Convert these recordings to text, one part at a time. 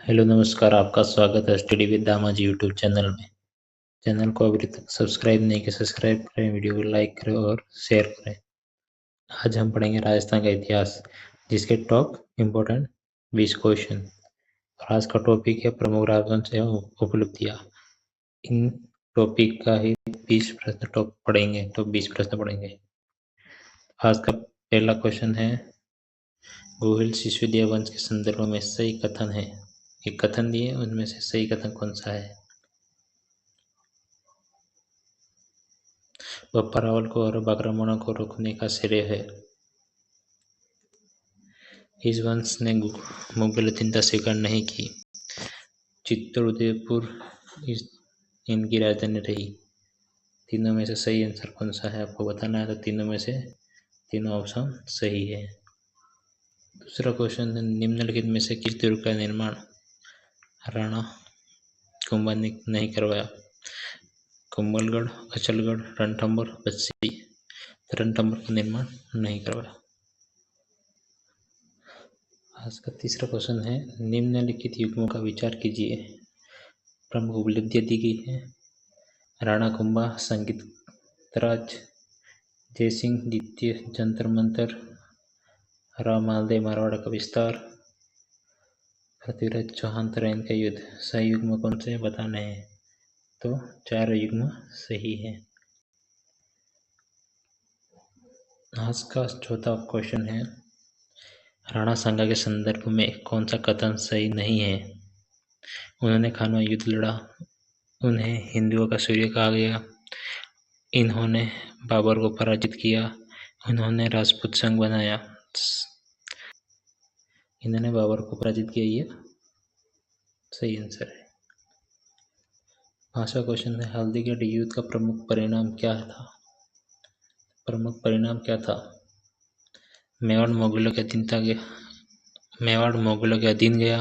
Hello नमस्कार, आपका स्वागत है study with Damaji YouTube channel में। चैनल को अभी तक सब्सक्राइब नहीं किया, सब्सक्राइब करें, वीडियो को लाइक करें और शेयर करें। आज हम पढ़ेंगे राजस्थान का इतिहास, जिसके टॉप इम्पोर्टेंट 20 क्वेश्चन। और आज का टॉपिक है प्रमुख राजवंश एवं उपलब्धियाँ। इन टॉपिक का ही 20 प्रश्न टॉप पढ़ेंगे, टॉप 20 प्रश्न पढ़ेंगे। आज का पहला क्वेश्चन है, गोहिल सिसोदिया वंश के संदर्भ में सही कथन है। एक कथन दिए, उनमें से सही कथन कौन सा है? बप्पा रावल को और आक्रमणों को रोकने का श्रेय है। इस वंश ने मुगल अधीनता स्वीकार नहीं की। चित्तौड़ उदयपुर इनकी राजधानी रही। तीनों में से सही आंसर कौन सा है आपको बताना है, तो तीनों में से तीनों ऑप्शन सही है। दूसरा क्वेश्चन है, निम्नलिखित में से किस दुर्ग का निर्माण राणा कुंभा ने नहीं करवाया? कुंभलगढ़, अचलगढ़, रणथंभौर, बस्सी। रणथंभौर का निर्माण नहीं करवाया। आज का तीसरा क्वेश्चन है, निम्नलिखित युग्मों का विचार कीजिए। प्रमुख उपलब्धियां दी गई है। राणा कुंभा संगीतराज, जयसिंह द्वितीय जंतर मंतर, राव मालदेव मारवाड़ का विस्तार, पृथ्वीराज चौहान तराइन का युद्ध। सही युग्म कौन से बताने हैं, तो चारों युग्म सही है। आज का चौथा क्वेश्चन है, राणा सांगा के संदर्भ में कौन सा कथन सही नहीं है? उन्होंने खानवा युद्ध लड़ा, उन्हें हिंदुओं का सूर्य कहा गया, इन्होंने बाबर को पराजित किया, उन्होंने राजपूत संघ बनाया। इन्होंने बाबर को पराजित किया, ये सही आंसर है। पांचवा क्वेश्चन है, हल्दीघाटी युद्ध का प्रमुख परिणाम क्या था? प्रमुख परिणाम क्या था? मेवाड़ मोगलों के अधीन गया,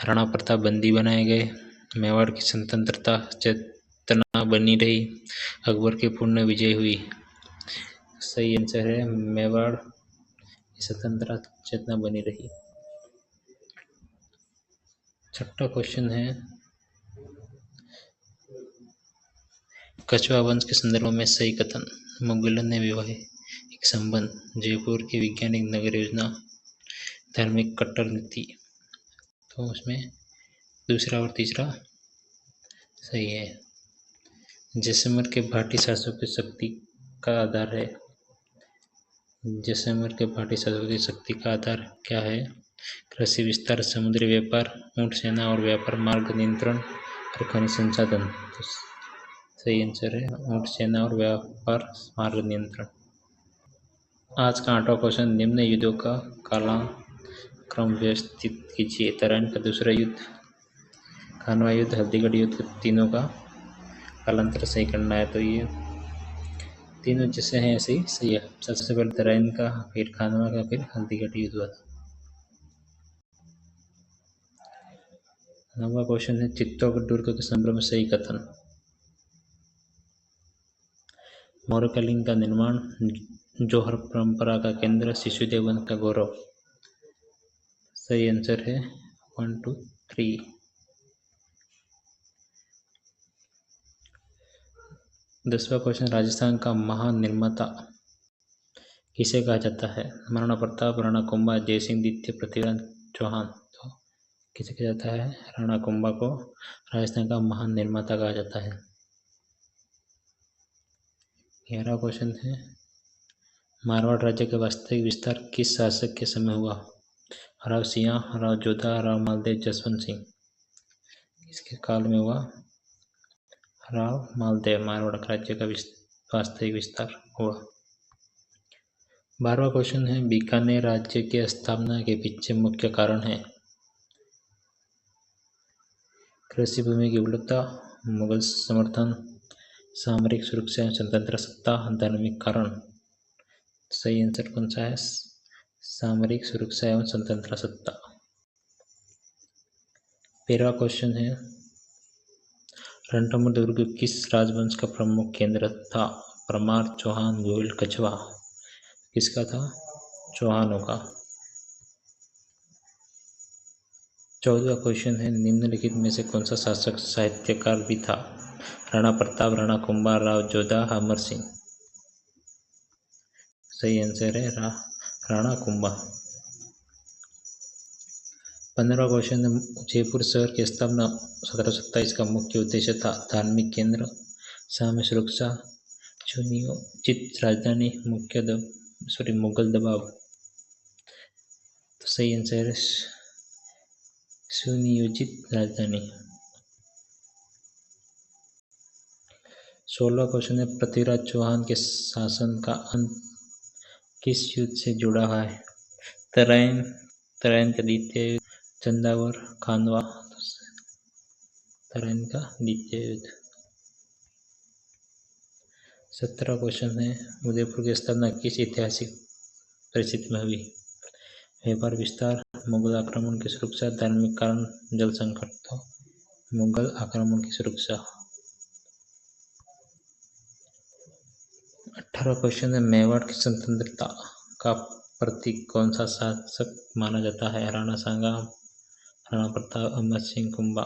राणा प्रताप बंदी बनाए गए, मेवाड़ की स्वतंत्रता चेतना बनी रही, अकबर की पूर्ण विजय हुई। सही आंसर है, मेवाड़ की स्वतंत्रता चेतना बनी रही। छठा क्वेश्चन है, कछवा वंश के संदर्भ में सही कथन। मुगलों ने वैवाहिक संबंध, जयपुर की वैज्ञानिक नगर योजना, धार्मिक कट्टर नीति। तो उसमें दूसरा और तीसरा सही है। जैसलमेर के भाटी शासकों की शक्ति का आधार है। जैसलमेर के भाटी शासकों की शक्ति का आधार क्या है? कृषि विस्तार, समुद्री व्यापार, ऊंट सेना और व्यापार मार्ग नियंत्रण और खनिज संसाधन। तो सही आंसर है ऊंट सेना और व्यापार मार्ग नियंत्रण। आज का 8वां क्वेश्चन, निम्न युद्धों का कालक्रम व्यवस्थित कीजिए। तराइन का दूसरा युद्ध, खानवा युद्ध, हल्दीगढ़ युद्ध, तीनों का कालांतर सही करना है। तो ये तीनों जैसे हैं ऐसे ही सही है। सबसे पहले तराइन का, फिर खानवा का, फिर हल्दीघाटी युद्ध हुआ था। 9वां क्वेश्चन है, चित्तौड़गढ़ दुर्ग के संदर्भ में सही कथन। मौर्यकालीन का निर्माण, जौहर परंपरा का केंद्र, सिसोदिया वंश का गौरव। सही आंसर है 1, 2, 3। 10वां क्वेश्चन, राजस्थान का महान निर्माता किसे कहा जाता है? महाराणा प्रताप, राणा कुंभा, जयसिंह द्वितीय, पृथ्वीराज चौहान। तो किसे कहा जाता है? राणा कुंभा को राजस्थान का महान निर्माता कहा जाता है। 11वां क्वेश्चन है, मारवाड़ राज्य का वास्तविक विस्तार किस शासक के समय हुआ? राव सिंह, राव जोधा, राव मालदेव, जसवंत सिंह। इसके काल में हुआ राव मालदेव। मारवाड़ राज्य का वास्तविक विस्तार हुआ। 12वां क्वेश्चन है, बीकानेर राज्य की स्थापना के पीछे मुख्य कारण है? कृषि भूमि की उपलब्धता, मुगल समर्थन, सामरिक सुरक्षा, स्वतंत्र सत्ता, धार्मिक कारण। सही आंसर कौन सा है? सामरिक सुरक्षा एवं स्वतंत्र सत्ता। 13वां क्वेश्चन है, रणथंभौर दुर्ग किस राजवंश का प्रमुख केंद्र था? परमार, चौहान, गोहिल, कछवा। किसका था? चौहानों का। 14वां क्वेश्चन है, निम्नलिखित में से कौन सा शासक साहित्यकार भी था? राणा प्रताप, राणा कुंभा, राव जोधा, अमर सिंह। सही आंसर है राणा कुंभा। 15वां क्वेश्चन है, जयपुर शहर की स्थापना 1727 का मुख्य उद्देश्य था? धार्मिक केंद्र, साम्य सुरक्षा, सुनियोजित राजधानी, मुगल दबाव। तो सही आंसर है सुनियोजित राजधानी। 16वां क्वेश्चन है, पृथ्वीराज चौहान के शासन का अंत किस युद्ध से जुड़ा है? तराइन का द्वितीय युद्ध, चंदावर, खानवा। तराइन का द्वितीय युद्ध। 17वां क्वेश्चन है, उदयपुर की स्थापना किस ऐतिहासिक परिस्थिति में हुई? व्यापार विस्तार, मुगल आक्रमण की सुरक्षा, धार्मिक कारण, जल संकट। तो मुगल आक्रमण की सुरक्षा। 18वां क्वेश्चन है, मेवाड़ की स्वतंत्रता का प्रतीक कौन सा शासक माना जाता है? राणा सांगा, राणा प्रताप, अमर सिंह, कुंभा।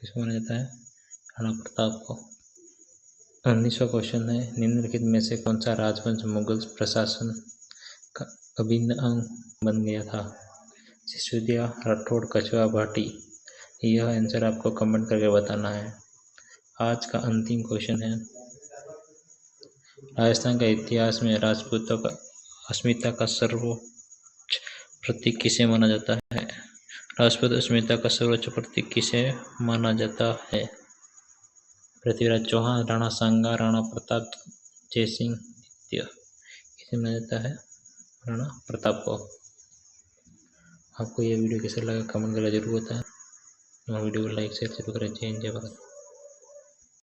किसको माना जाता है? राणा प्रताप को। 19वां क्वेश्चन है, निम्नलिखित में से कौन सा राजवंश मुगल प्रशासन का अभिन्न अंग बन गया था? सिसोदिया, राठौड़, कछवा, भाटी। यह आंसर आपको कमेंट करके बताना है। आज का अंतिम क्वेश्चन है, राजस्थान का इतिहास में राजपूतों का अस्मिता का सर्वोच्च प्रतीक किसे माना जाता है? राजपूत अस्मिता का सर्वोच्च प्रतीक किसे माना जाता है? पृथ्वीराज चौहान, राणा सांगा, राणा प्रताप, जयसिंह द्वितीय। किसे माना जाता है? राणा प्रताप को। आपको यह वीडियो कैसा लगा कमेंट करके जरूर बताएं। वीडियो को लाइक शेयर जरूर करें। जय हिंद, जय भारत।